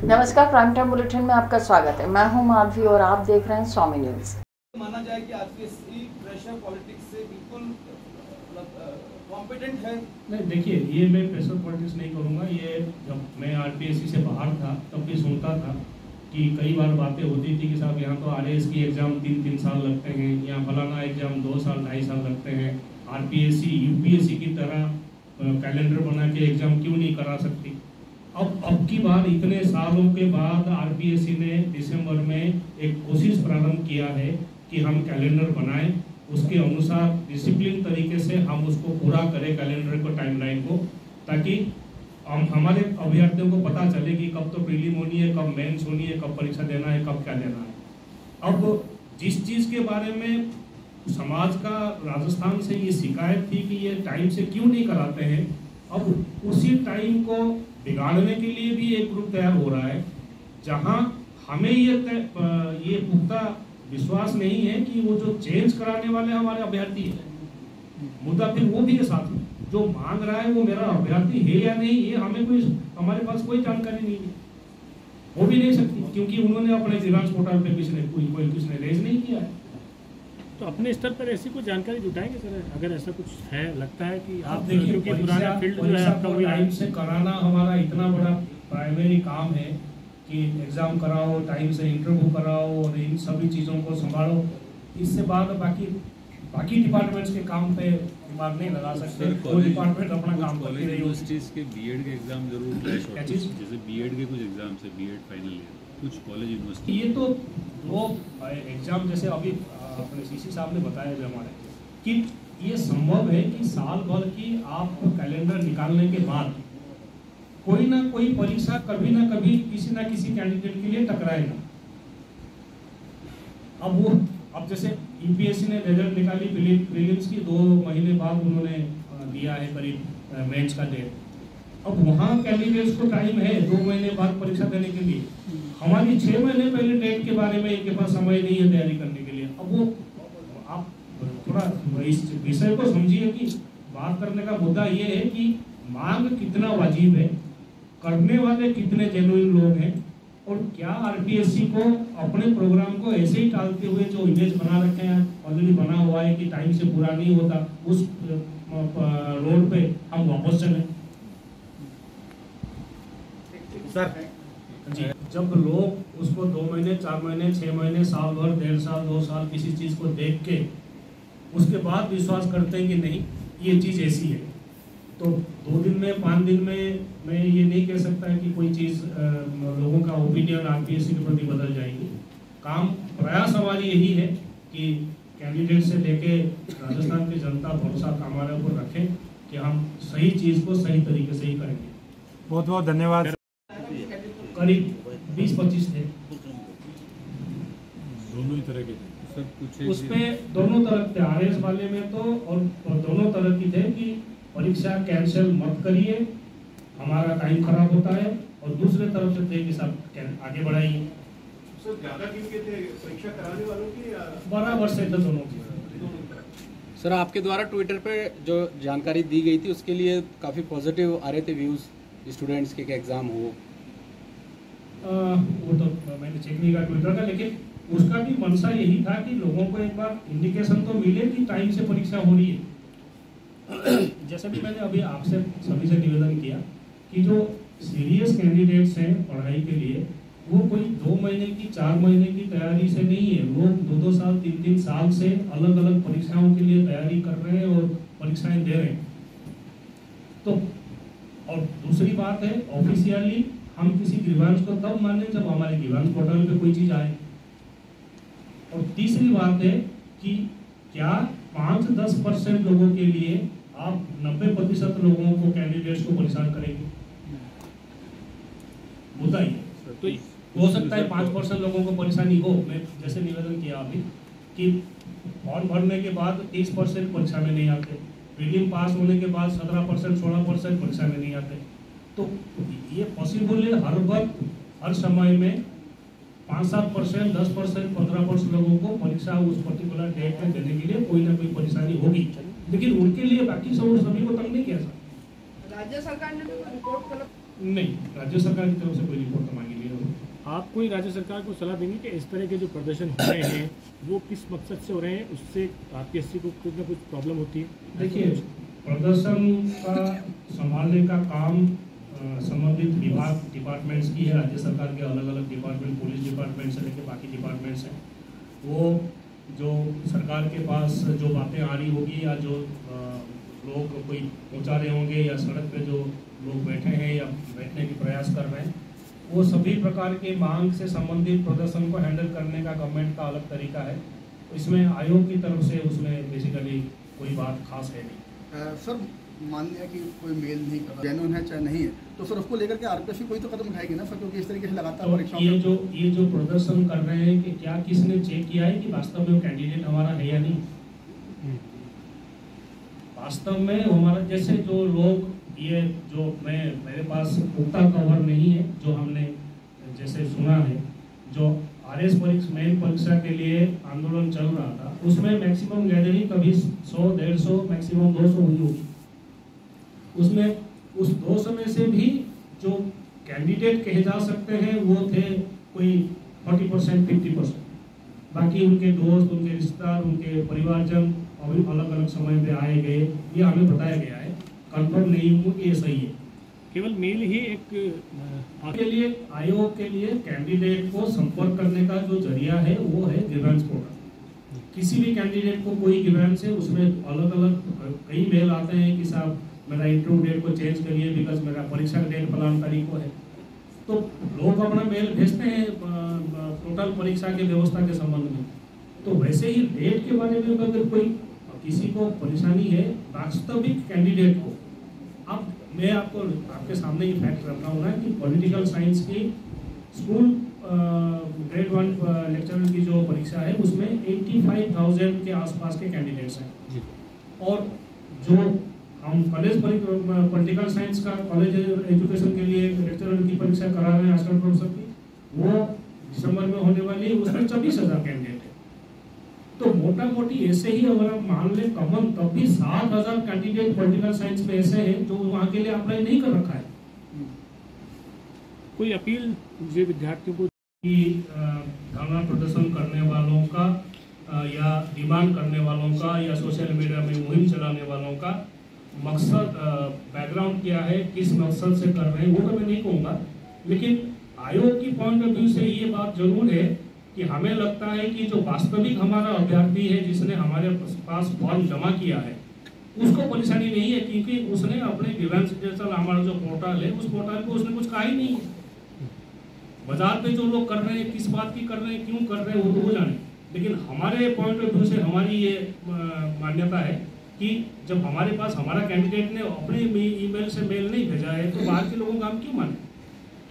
नमस्कार, prime time bulletin में आपका स्वागत है। मैं हूं माधवी और आप देख रहे हैं स्वामी न्यूज। माना जाए कि आरपीएससी प्रेशर पॉलिटिक्स से बिल्कुल कॉम्पिटेंट है। नहीं, देखिए, ये मैं प्रेशर पॉलिटिक्स नहीं करूँगा। ये जब मैं आरपीएससी से बाहर था तब भी सुनता था कि कई बार बातें होती थी कि साहब यहाँ तो आरएएस की एग्ज़ाम 3 साल लगते हैं, यहाँ फलाना एग्ज़ाम 2 साल 2.5 साल लगते हैं। आरपीएससी यूपीएससी की तरह कैलेंडर बना के एग्ज़ाम क्यों नहीं करा सकती। अब की बार इतने सालों के बाद आरपीएससी ने दिसंबर में एक कोशिश प्रारंभ किया है कि हम कैलेंडर बनाएं, उसके अनुसार डिसिप्लिन तरीके से हम उसको पूरा करें कैलेंडर को, टाइमलाइन को, ताकि हमारे अभ्यर्थियों को पता चले कि कब तो प्रीलिम होनी है, कब मेंस होनी है, कब परीक्षा देना है, कब क्या देना है। अब जिस चीज़ के बारे में समाज का राजस्थान से ये शिकायत थी कि ये टाइम से क्यों नहीं कराते हैं, अब उसी टाइम को बिगाड़ने के लिए भी एक ग्रुप तैयार हो रहा है, जहां हमें ये पुख्ता विश्वास नहीं है कि वो जो चेंज कराने वाले हमारे अभ्यर्थी है, मुद्दा फिर वो भी है साथ में जो मांग रहा है वो मेरा अभ्यर्थी है या नहीं, ये हमारे पास कोई जानकारी नहीं है, हो भी नहीं सकती, क्योंकि उन्होंने अपने ग्रीवेंस पोर्टल पे किसने रेज नहीं किया है। तो अपने स्तर पर ऐसी कुछ जानकारी जुटाएंगे सर, अगर ऐसा कुछ है, लगता है कि आप देखिए, क्योंकि पुराना फील्ड जो है आपका वही टाइम से कराना हमारा इतना बड़ा प्राइमरी काम है कि एग्जाम कराओ, टाइम से इंटरव्यू कराओ और इन सभी चीज़ों को संभालो। इससे बाद बाकी डिपार्टमेंट्स के काम पे दिमाग नहीं लगा सकते। वो डिपार्टमेंट अपना काम करती रही। यूनिवर्सिटीज़ के बीएड के एग्जाम जरूर फ्लैश होते हैं, जैसे बीएड के कुछ एग्जाम से बीएड फाइनल ईयर कुछ कॉलेज यूनिवर्सिटी, ये तो वो एग्जाम जैसे अभी अपने सीसी साहब ने बताया भी हमारे कि ये संभव है कि साल भर की आप कैलेंडर निकालने के बाद कोई ना कोई परीक्षा कभी ना कभी किसी ना किसी कैंडिडेट के लिए टकराएगा। अब जैसे यूपीएससी ने रिजल्ट निकाली प्रीलिम्स की, 2 महीने बाद उन्होंने दिया है करीब मेंस का डेट। अब वहाँ कैंडिडेट्स को टाइम है 2 महीने बाद परीक्षा देने के लिए। हमारी 6 महीने पहले डेट के बारे में इनके पास समय नहीं है तैयारी करने के लिए। अब वो आप थोड़ा इस विषय को समझिए कि बात करने का मुद्दा ये है कि मांग कितना वाजिब है, करने वाले कितने जेन्युइन लोग हैं, और क्या आरपीएससी को अपने प्रोग्राम को ऐसे ही टालते हुए जो इमेज बना रखे हैं, ऑलरेडी बना हुआ है कि टाइम से पूरा नहीं होता, उस रोड पे हम वापस चलें। सर जी, जब लोग उसको 2 महीने 4 महीने 6 महीने साल भर 1.5 साल 2 साल किसी चीज़ को देख के उसके बाद विश्वास करते हैं कि नहीं ये चीज़ ऐसी है, तो 2 दिन में 5 दिन में मैं ये नहीं कह सकता कि कोई चीज़ लोगों का ओपिनियन आरपीएससी के प्रति बदल जाएगी। प्रयास हमारी यही है कि कैंडिडेट से लेके राजस्थान की जनता भरोसा हमारे ऊपर रखें कि हम सही चीज़ को सही तरीके से ही करेंगे। बहुत बहुत धन्यवाद। करीब 20-25 थे, दोनों ही तरह के सर, कुछ उसमें दोनों तरफ थे, आरएस वाले में तो और दोनों तरह की थे कि परीक्षा कैंसिल मत करिए, हमारा टाइम खराब होता है, और दूसरे तरफ से थे कि सब आगे बढ़ाइए। सर ज़्यादा दिन के थे परीक्षा कराने वालों की बराबर से थे दोनों की। सर आपके द्वारा ट्विटर पे जो जानकारी दी गई थी उसके लिए काफ़ी पॉजिटिव आ रहे थे व्यूज़ स्टूडेंट्स के एग्ज़ाम हो। वो तो मैंने चेक नहीं किया ट्विटर का, लेकिन उसका भी मंशा यही था कि लोगों को एक बार इंडिकेशन तो मिले कि टाइम से परीक्षा हो रही है। जैसे भी मैंने अभी आपसे सभी से निवेदन किया कि जो सीरियस कैंडिडेट्स हैं पढ़ाई के लिए, वो कोई 2 महीने की 4 महीने की तैयारी से नहीं है, लोग 2-2 साल 3-3 साल से अलग अलग परीक्षाओं के लिए तैयारी कर रहे हैं और परीक्षाएं दे रहे हैं। तो और दूसरी बात है, ऑफिशियली हम किसी ग्रीवेंस को तब माने जब हमारे ग्रीवेंस पोर्टल पे कोई चीज़ आए, और तीसरी बात है कि क्या 5-10% लोगों के लिए आप 90% लोगों को कैंडिडेट्स को परेशान करेंगे? मुद्दा ही तो हो सकता है 5% लोगों को परेशानी हो। मैं जैसे निवेदन किया अभी कि फॉर्म भरने के बाद 30% परीक्षा में नहीं आते, प्रीलिम पास होने के बाद 17% 16% परीक्षा में नहीं आते। तो ये पॉसिबल है हर वक्त हर समय में 5-7%, 10%, 15% लोगों को परीक्षा उस पर्टिकुलर डेट में देने के लिए कोई ना कोई परेशानी होगी, लेकिन उनके लिए बाकी सभी को तंग नहीं किया सर। राज्य सरकार ने भी कोई रिपोर्ट नहीं, राज्य सरकार की तरफ से कोई रिपोर्ट तो मांगी नहीं। आप कोई राज्य सरकार को सलाह देंगे कि इस तरह के जो प्रदर्शन हो रहे हैं वो किस मकसद से हो रहे हैं, उससे आरपीएससी को कुछ ना कुछ प्रॉब्लम होती है? देखिए, प्रदर्शन का संभालने का काम संबंधित विभाग डिपार्टमेंट्स की है। राज्य सरकार के अलग अलग डिपार्टमेंट, पुलिस डिपार्टमेंट से लेकर बाकी डिपार्टमेंट्स हैं। वो जो सरकार के पास जो बातें आ रही होगी या जो लोग कोई पहुंचा रहे होंगे या सड़क पे जो लोग बैठे हैं या बैठने की प्रयास कर रहे हैं, वो सभी प्रकार के मांग से संबंधित प्रदर्शन को हैंडल करने का गवर्नमेंट का अलग तरीका है। इसमें आयोग की तरफ से उसमें बेसिकली कोई बात खास है नहीं। सर, मान लिया कि कोई मेल नहीं कर रहा, जेन्युइन है चाहे नहीं है, तो सर उसको लेकर के आरपीएससी कोई तो कदम उठाएगी ना सर, क्योंकि इस तरीके से लगातार तो परीक्षाओं ये जो प्रदर्शन कर रहे हैं कि क्या किसने चेक किया है कि वास्तव में वो कैंडिडेट हमारा है या नहीं। वास्तव में हमारा जैसे जो लोग ये जो मेरे पास पुख्ता कवर नहीं है, जो हमने जैसे सुना है, जो आरएस मेन परीक्षा के लिए आंदोलन चल रहा था, उसमें मैक्सिमम गैदरिंग कभी 100, 150, मैक्सिमम 200 हुई होगी। उसमें उस 200 में से भी जो कैंडिडेट कहे जा सकते हैं वो थे कोई 40%, 50%। बाकी उनके दोस्त, उनके रिश्तेदार, उनके परिवारजन अभी अलग अलग समय पे आए गए, ये हमें बताया गया है। कंफर्म नहीं हूँ कि ये सही है। केवल मेल ही एक के लिए आयोग के लिए कैंडिडेट को संपर्क करने का जो जरिया है वो है ग्रीवेंस पोर्टल। किसी भी कैंडिडेट को कोई ग्रीवेंस है, उसमें अलग अलग कई मेल आते हैं कि साहब मेरा इंटरव्यू डेट को चेंज करिए बिकॉज मेरा परीक्षा का डेट फलान तारीख को है। तो लोग अपना मेल भेजते हैं टोटल परीक्षा की व्यवस्था के संबंध में। तो वैसे ही डेट के बारे में अगर कोई किसी को परेशानी है वास्तविक कैंडिडेट को, अब मैं आपको आपके सामने ये फैक्ट रख रहा हूँ ना कि पॉलिटिकल साइंस की स्कूल ग्रेड 1 लेक्चरर की जो परीक्षा है उसमें 85,000 के आसपास के कैंडिडेट्स हैं। और जो हम कॉलेज पॉलिटिकल साइंस का कॉलेज एजुकेशन के लिए लेक्चरर की परीक्षा करा रहे हैं असिस्टेंट प्रोफेसर की, वो दिसंबर में होने वाली है, उसमें 24,000 कैंडिडेट है। तो मोटा मोटी ऐसे ही अगर आप मान लें कमन तब भी 7,000 कैंडिडेट पॉलिटिकल साइंस में ऐसे हैं जो वहाँ के लिए अप्लाई नहीं कर रखा है। कोई अपील जो विद्यार्थियों को कि धरना प्रदर्शन करने वालों का या डिमांड करने वालों का या सोशल मीडिया में मुहिम चलाने वालों का मकसद, बैकग्राउंड क्या है, किस मकसद से कर रहे हैं, वो तो मैं नहीं कहूँगा। लेकिन आयोग की पॉइंट ऑफ व्यू से ये बात जरूर है कि हमें लगता है कि जो वास्तविक हमारा अभ्यर्थी है जिसने हमारे पास फॉर्म जमा किया है उसको परेशानी नहीं है, क्योंकि उसने अपने ग्रीवेंस जैसा हमारा जो पोर्टल है उस पोर्टल पे उसने कुछ कहा ही नहीं है। बाजार पे जो लोग कर रहे हैं, किस बात की कर रहे हैं, क्यों कर रहे हैं, वो तो वो जाने। लेकिन हमारे पॉइंट ऑफ व्यू से हमारी ये मान्यता है कि जब हमारे पास हमारा कैंडिडेट ने अपने ईमेल से मेल नहीं भेजा है तो बाहर के लोगों का हम क्यों माने।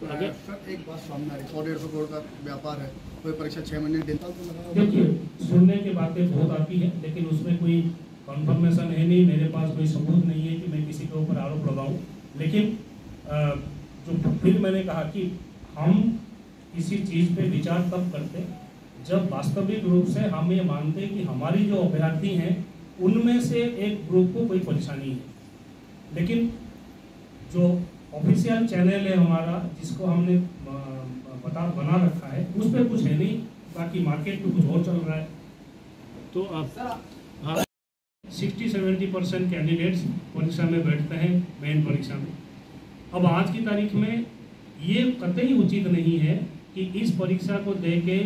तो अगर सर एक बात सामने आ रही, 100-150 करोड़ का व्यापार है, कोई परीक्षा 6 महीने देता तो देखिए, सुनने की बातें बहुत आती है लेकिन उसमें कोई कंफर्मेशन है नहीं, मेरे पास कोई सबूत नहीं है कि मैं किसी के ऊपर आरोप लगाऊं। लेकिन जो फिर मैंने कहा कि हम किसी चीज़ पे विचार तब करते जब वास्तविक रूप से हम ये मानते कि हमारी जो अभ्यर्थी हैं उनमें से एक ग्रुप को कोई परेशानी है। लेकिन जो ऑफिशियल चैनल है हमारा जिसको हमने बना रखा है उस पर कुछ है नहीं, बाकी मार्केट में कुछ और चल रहा है। तो आप 60-70% कैंडिडेट्स परीक्षा में बैठते हैं मेन परीक्षा में। अब आज की तारीख में ये कतई उचित नहीं है कि इस परीक्षा को दे के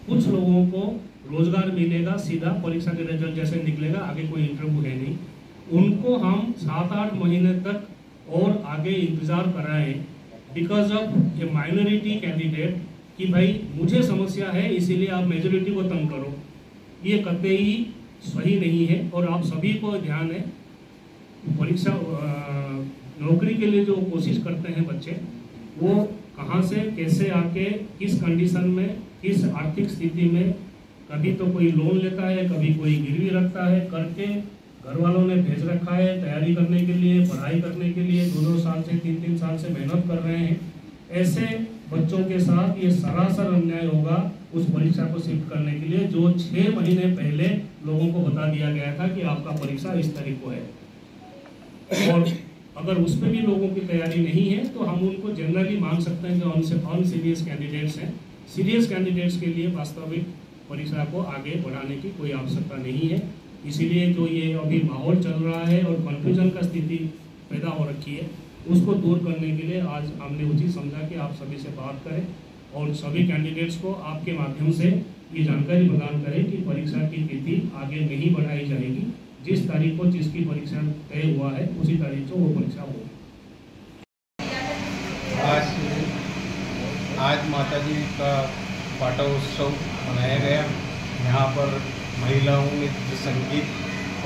कुछ लोगों को रोजगार मिलेगा, सीधा परीक्षा के रिजल्ट जैसे निकलेगा, आगे कोई इंटरव्यू है नहीं, उनको हम 7-8 महीने तक और आगे इंतज़ार कराएं because of A minority candidate कि भाई मुझे समस्या है इसीलिए आप मेजोरिटी को तंग करो, ये कतई सही नहीं है। और आप सभी को ध्यान है, परीक्षा नौकरी के लिए जो कोशिश करते हैं बच्चे, वो कहाँ से कैसे आके किस कंडीशन में किस आर्थिक स्थिति में, कभी तो कोई लोन लेता है, कभी कोई गिरवी रखता है, करके घर वालों ने भेज रखा है तैयारी करने के लिए, पढ़ाई करने के लिए, 2-2 साल से 3-3 साल से मेहनत कर रहे हैं। ऐसे बच्चों के साथ ये सरासर अन्याय होगा उस परीक्षा को शिफ्ट करने के लिए जो 6 महीने पहले लोगों को बता दिया गया था कि आपका परीक्षा इस तारीख को है। और अगर उस पर भी लोगों की तैयारी नहीं है तो हम उनको जनरली मान सकते हैं कि ऑन सीरियस कैंडिडेट्स हैं। सीरियस कैंडिडेट्स के लिए वास्तविक परीक्षा को आगे बढ़ाने की कोई आवश्यकता नहीं है। इसीलिए जो ये अभी माहौल चल रहा है और कन्फ्यूजन का स्थिति पैदा हो रखी है, उसको दूर करने के लिए आज हमने उचित समझा कि आप सभी से बात करें और सभी कैंडिडेट्स को आपके माध्यम से ये जानकारी प्रदान करें कि परीक्षा की तिथि आगे नहीं बढ़ाई जाएगी। जिस तारीख को जिसकी परीक्षा तय हुआ है उसी तारीख को वो परीक्षा होगी। आज माता जी का पाटा उत्सव मनाया गया। यहाँ पर महिलाओं ने संगीत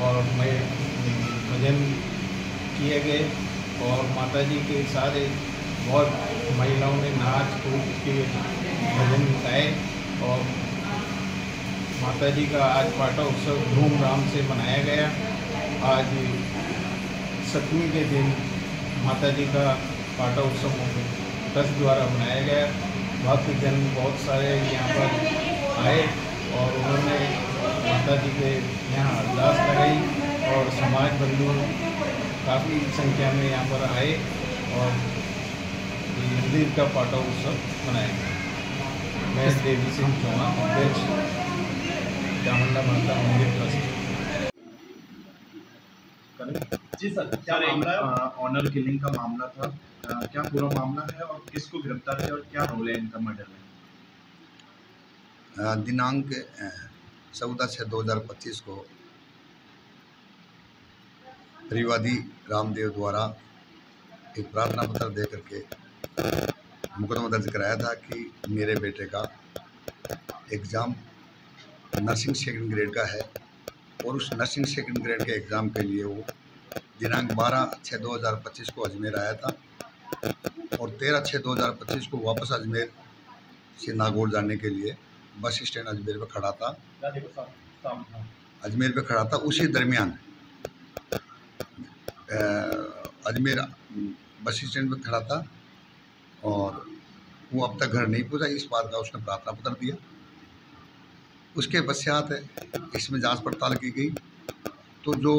और भजन किए गए और माता जी के सारे बहुत महिलाओं ने नाच कूद के भजन गाए और माता जी का आज पाटा उत्सव धूमधाम से मनाया गया। आज सप्तमी के दिन माता जी का पाटा उत्सव ट्रस्ट द्वारा मनाया गया। भक्तजन बहुत सारे यहाँ पर आए और उन्होंने माता जी के यहाँ अरदास कराई और समाज बंधु काफ़ी संख्या में यहाँ पर आए और मंदिर का पाटा उत्सव मनाया गया। मैं देवी सिंह चौहान, अध्यक्ष चामुंडा माता मंदिर ट्रस्ट। जी सर, क्या मामला है? ऑनर किलिंग का मामला था, क्या पूरा मामला है और किसको गिरफ्तार किया और क्या रोल है इनका मर्डर में? दिनांक 14/6/2025 को परिवादी रामदेव द्वारा एक प्रार्थना पत्र दे करके मुकदमा दर्ज कराया था कि मेरे बेटे का एग्ज़ाम नर्सिंग सेकंड ग्रेड का है और उस नर्सिंग सेकंड ग्रेड के एग्ज़ाम के लिए वो दिनांक 12/6/2025 को अजमेर आया था और 13/6/2025 को वापस अजमेर से नागौर जाने के लिए बस स्टैंड अजमेर पे खड़ा था। अजमेर पे खड़ा था, उसी दरमियान अजमेर बस स्टैंड पे खड़ा था और वो अब तक घर नहीं पहुंचा। इस बात का उसने प्रार्थना पत्र दिया। उसके पश्चात इसमें जांच पड़ताल की गई तो जो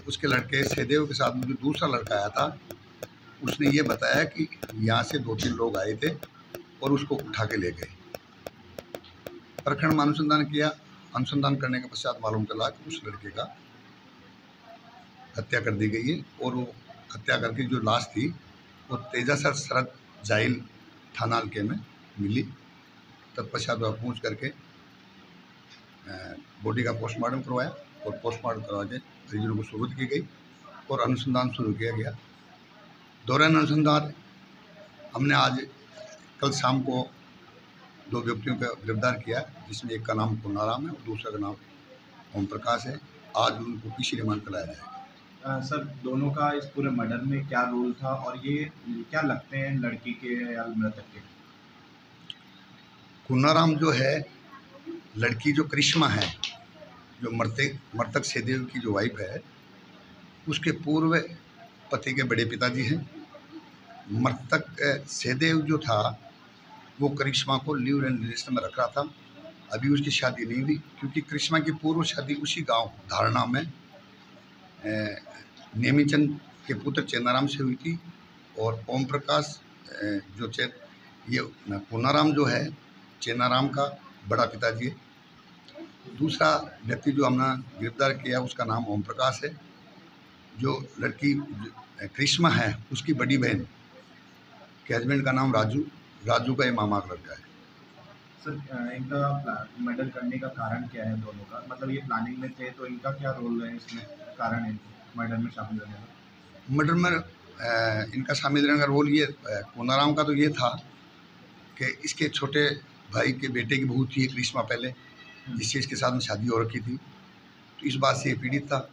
उसके लड़के सहदेव के साथ में जो दूसरा लड़का आया था उसने ये बताया कि यहाँ से 2-3 लोग आए थे और उसको उठा के ले गए। प्रखंड में अनुसंधान किया। अनुसंधान करने के पश्चात मालूम चला कि उस लड़के का हत्या कर दी गई है और वो हत्या करके जो लाश थी वो तेजासर सरहद जाइल थाना हल्के में मिली। तत्पश्चात वह पहुँच करके बॉडी का पोस्टमार्टम करवाया और पोस्टमार्टम करवा के परिजनों को सुपुर्द की गई और अनुसंधान शुरू किया गया। दौरान अनुसंधान हमने आज कल शाम को 2 व्यक्तियों का गिरफ्तार किया, जिसमें एक का नाम कुन्नाराम है और दूसरा का नाम ओम प्रकाश है। आज उनको पीसी रिमांड पर लाया जाएगा। सर, दोनों का इस पूरे मर्डर में क्या रोल था और ये क्या लगते हैं लड़की के या मृतक के? कुन्नाराम जो है, लड़की जो करिश्मा है, जो मृतक सहदेव की जो वाइफ है, उसके पूर्व पति के बड़े पिताजी हैं। मृतक सहदेव जो था वो करिश्मा को लिव इन रिलेशन में रख रहा था। अभी उसकी शादी नहीं हुई क्योंकि करिश्मा की पूर्व शादी उसी गांव धारणा में नेमीचंद के पुत्र चेन्नाराम से हुई थी और ओम प्रकाश जो ये कुन्नाराम जो है चेन्नाराम का बड़ा पिताजी है। दूसरा व्यक्ति जो हमने गिरफ्तार किया उसका नाम ओम प्रकाश है। जो लड़की करिश्मा है उसकी बड़ी बहन के हस्बैंड का नाम राजू का ये मामा का लड़का है। सर, इनका मर्डर करने का कारण क्या है दोनों का? मतलब ये प्लानिंग में थे तो इनका क्या रोल है इसमें, कारण है मर्डर में शामिल रहने का? मर्डर में इनका शामिल रहने का रोल ये कुन्नाराम का तो ये था कि इसके छोटे भाई के बेटे की बहू थी करिश्मा पहले, जिससे इसके साथ में शादी हो रखी थी, तो इस बात से ये पीड़ित था।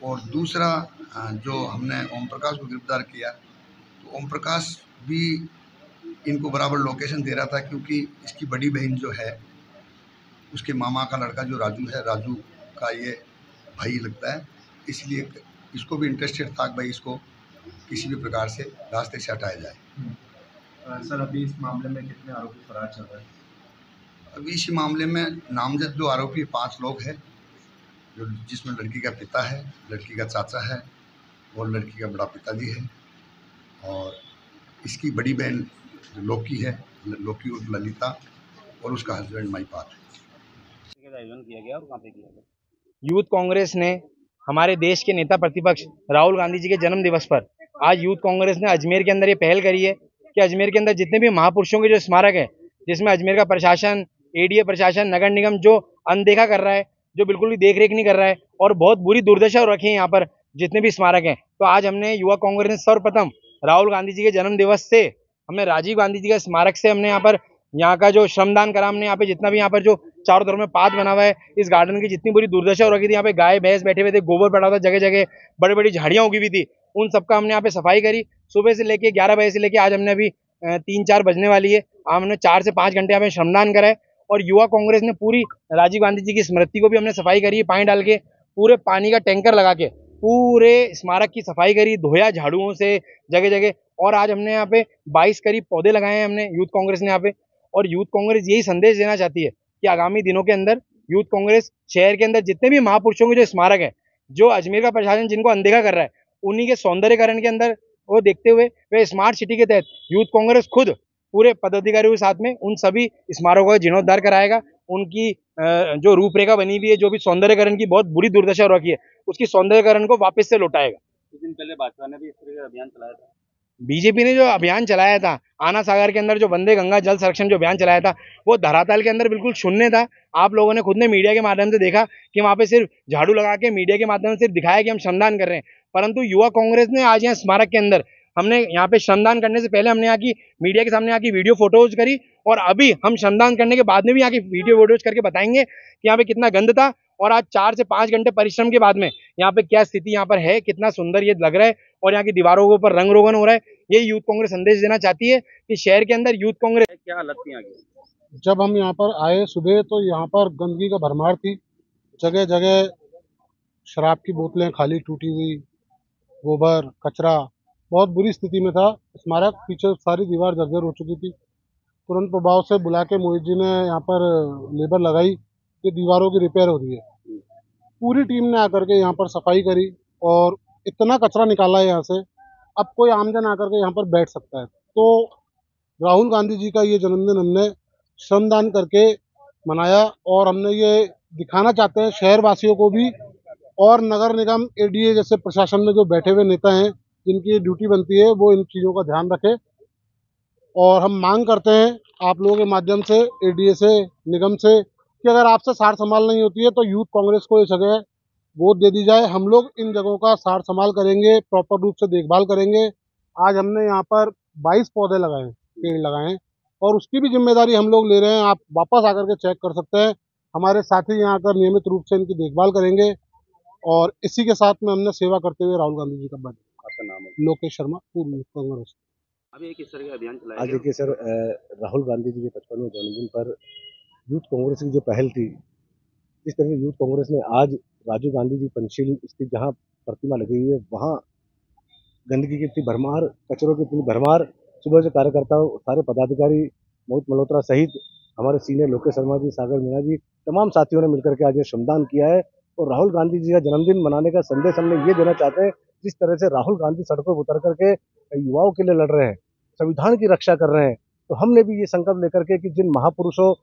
और दूसरा जो हमने ओम प्रकाश को गिरफ्तार किया तो ओम प्रकाश भी इनको बराबर लोकेशन दे रहा था क्योंकि इसकी बड़ी बहन जो है उसके मामा का लड़का जो राजू है, राजू का ये भाई लगता है, इसलिए इसको भी इंटरेस्टेड था कि भाई इसको किसी भी प्रकार से रास्ते से हटाया जाए। सर, अभी इस मामले में कितने आरोपी फरार चल रहे हैं? अभी इसी मामले में नामजद जो आरोपी 5 लोग हैं, जो जिसमें लड़की का पिता है, लड़की का चाचा है और लड़की का बड़ा पिताजी है, और इसकी बड़ी बहन लोकी है, लोकी उर्फ ललिता, और उसका हस्बैंड महिपाल है। किया गया और कहाँ पे किया गया? यूथ कांग्रेस ने हमारे देश के नेता प्रतिपक्ष राहुल गांधी जी के जन्म दिवस पर आज यूथ कांग्रेस ने अजमेर के अंदर ये पहल करी है कि अजमेर के अंदर जितने भी महापुरुषों के जो स्मारक है, जिसमें अजमेर का प्रशासन, एडीए प्रशासन, नगर निगम जो अनदेखा कर रहा है, जो बिल्कुल भी देख रेख नहीं कर रहा है और बहुत बुरी दुर्दशा हो रखी है यहाँ पर जितने भी स्मारक हैं, तो आज हमने युवा कांग्रेस ने सर्वप्रथम राहुल गांधी जी के जन्म दिवस से हमने राजीव गांधी जी के स्मारक से हमने यहाँ पर यहाँ का जो श्रमदान करा। हमने यहाँ पे जितना भी यहाँ पर जो चारों तरफ में पाथ बना हुआ है, इस गार्डन की जितनी बुरी दुर्दशा हो रखी थी, यहाँ पे गाय भैंस बैठे हुए थे, गोबर पड़ा हुआ था, जगह जगह बड़ी बड़ी झाड़ियाँ उगी हुई थी, उन सबका हमने यहाँ पे सफाई करी। सुबह से लेके 11 बजे से लेके आज हमने अभी 3-4 बजने वाली है, हमने 4 से 5 घंटे यहाँ पे श्रमदान करा है। और युवा कांग्रेस ने पूरी राजीव गांधी जी की स्मृति को भी हमने सफाई करी, पानी डाल के पूरे पानी का टैंकर लगा के पूरे स्मारक की सफाई करी, धोया झाड़ुओं से जगह जगह। और आज हमने यहाँ पे 22 करीब पौधे लगाए हैं हमने यूथ कांग्रेस ने यहाँ पे। और यूथ कांग्रेस यही संदेश देना चाहती है कि आगामी दिनों के अंदर यूथ कांग्रेस शहर के अंदर जितने भी महापुरुषों के जो स्मारक है, जो अजमेर का प्रशासन जिनको अनदेखा कर रहा है, उन्हीं के सौंदर्यकरण के अंदर वो देखते हुए वे स्मार्ट सिटी के तहत यूथ कांग्रेस खुद पूरे पदाधिकारियों के साथ में उन सभी स्मारकों का जीर्णोद्धार कराएगा। उनकी जो रूपरेखा बनी हुई है, जो भी सौंदर्यकरण की बहुत बुरी दुर्दशा हो रखी है, उसकी सौंदर्यकरण को वापस से लौटाएगा। कुछ दिन पहले भाजपा ने भी इस तरह का अभियान चलाया था। बीजेपी ने जो अभियान चलाया था आना सागर के अंदर, जो वंदे गंगा जल संरक्षण जो अभियान चलाया था, वो धरातल के अंदर बिल्कुल शून्य था। आप लोगों ने खुद ने मीडिया के माध्यम से देखा कि वहाँ पे सिर्फ झाड़ू लगा के मीडिया के माध्यम से सिर्फ दिखाया कि हम श्रमदान कर रहे हैं, परंतु युवा कांग्रेस ने आज यहाँ स्मारक के अंदर हमने यहाँ पे श्रमदान करने से पहले हमने यहाँ की मीडिया के सामने यहाँ की वीडियो फोटोज करी, और अभी हम श्रमदान करने के बाद में भी यहाँ की वीडियो फोटोज करके बताएंगे कि यहाँ पे कितना गंद था, और आज 4 से 5 घंटे परिश्रम के बाद में यहाँ पे क्या स्थिति यहाँ पर है, कितना सुंदर ये लग रहा है, और यहाँ की दीवारों के ऊपर रंग रोगन हो रहा है। ये यूथ कांग्रेस संदेश देना चाहती है कि शहर के अंदर यूथ कांग्रेस क्या हालत थी आगे? जब हम यहाँ पर आए सुबह तो यहाँ पर गंदगी का भरमार थी, जगह जगह शराब की बोतलें खाली टूटी हुई, गोबर कचरा, बहुत बुरी स्थिति में था स्मारक। पीछे सारी दीवार जर्जर हो चुकी थी। तुरंत प्रभाव से बुला के मोहित जी ने यहाँ पर लेबर लगाई कि दीवारों की रिपेयर हो रही है। पूरी टीम ने आकर के यहाँ पर सफाई करी और इतना कचरा निकाला है यहाँ से, अब कोई आमजन आकर के यहाँ पर बैठ सकता है। तो राहुल गांधी जी का ये जन्मदिन हमने श्रमदान करके मनाया, और हमने ये दिखाना चाहते हैं शहर वासियों को भी और नगर निगम एडीए जैसे प्रशासन में जो बैठे हुए नेता हैं जिनकी ड्यूटी बनती है वो इन चीज़ों का ध्यान रखें। और हम मांग करते हैं आप लोगों के माध्यम से एडीए से, निगम से, कि अगर आपसे सार संभाल नहीं होती है तो यूथ कांग्रेस को ये जगह वोट दे दी जाए। हम लोग इन जगहों का सार संभाल करेंगे, प्रॉपर रूप से देखभाल करेंगे। आज हमने यहाँ पर 22 पौधे लगाए, पेड़ लगाए हैं, और उसकी भी जिम्मेदारी हम लोग ले रहे हैं। आप वापस आकर के चेक कर सकते हैं। हमारे साथी यहाँ आकर नियमित रूप से इनकी देखभाल करेंगे, और इसी के साथ में हमने सेवा करते हुए राहुल गांधी जी का बर्थडे। आपका नाम है? लोकेश शर्मा, पूर्व यूथ कांग्रेस। अभी किस तरह का अभियान चलाया? आज देखिए सर, राहुल गांधी जी के 55वें जन्मदिन पर यूथ कांग्रेस की जो पहल थी, इस तरह से यूथ कांग्रेस ने आज राजीव गांधी जी पंचशील स्थित जहाँ प्रतिमा लगी हुई है वहाँ गंदगी की इतनी भरमार, कचरों की इतनी भरमार, सुबह से कार्यकर्ता सारे पदाधिकारी मोहित मल्होत्रा सहित हमारे सीनियर लोकेश शर्मा जी, सागर मीणा जी, तमाम साथियों ने मिलकर के आज ये श्रमदान किया है। और राहुल गांधी जी का जन्मदिन मनाने का संदेश हमने ये देना चाहते हैं, जिस तरह से राहुल गांधी सड़कों पर उतर करके युवाओं के लिए लड़ रहे हैं, संविधान की रक्षा कर रहे हैं, तो हमने भी ये संकल्प लेकर के कि जिन महापुरुषों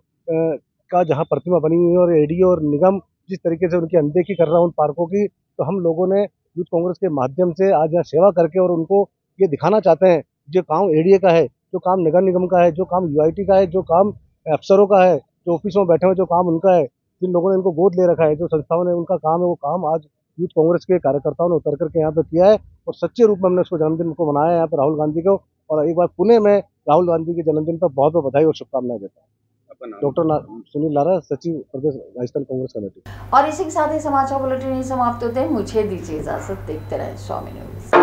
का जहाँ प्रतिमा बनी हुई है और एडीए और निगम जिस तरीके से उनकी अनदेखी कर रहा है उन पार्कों की, तो हम लोगों ने यूथ कांग्रेस के माध्यम से आज यहाँ सेवा करके और उनको ये दिखाना चाहते हैं जो काम एडीए का है, जो काम नगर निगम का है, जो काम यूआईटी का है, जो काम अफसरों का है, जो ऑफिसों में बैठे हुए जो काम उनका है, जिन लोगों ने इनको गोद ले रखा है, जो संस्थाओं ने उनका काम है, वो काम आज यूथ कांग्रेस के कार्यकर्ताओं ने उतर करके यहाँ पे किया है। और सच्चे रूप में हमने उसको जन्मदिन को मनाया है यहाँ पर राहुल गांधी को। और एक बार पुणे में राहुल गांधी के जन्मदिन पर बहुत बहुत बधाई और शुभकामनाएं देता हूँ। डॉक्टर सुनील लारा, सचिव प्रदेश राजस्थान कांग्रेस कमेटी। और इसी के साथ ही समाचार बुलेटिन समाप्त होते हैं। मुझे दीजिए इजाजत, देखते रहे स्वामी न्यूज।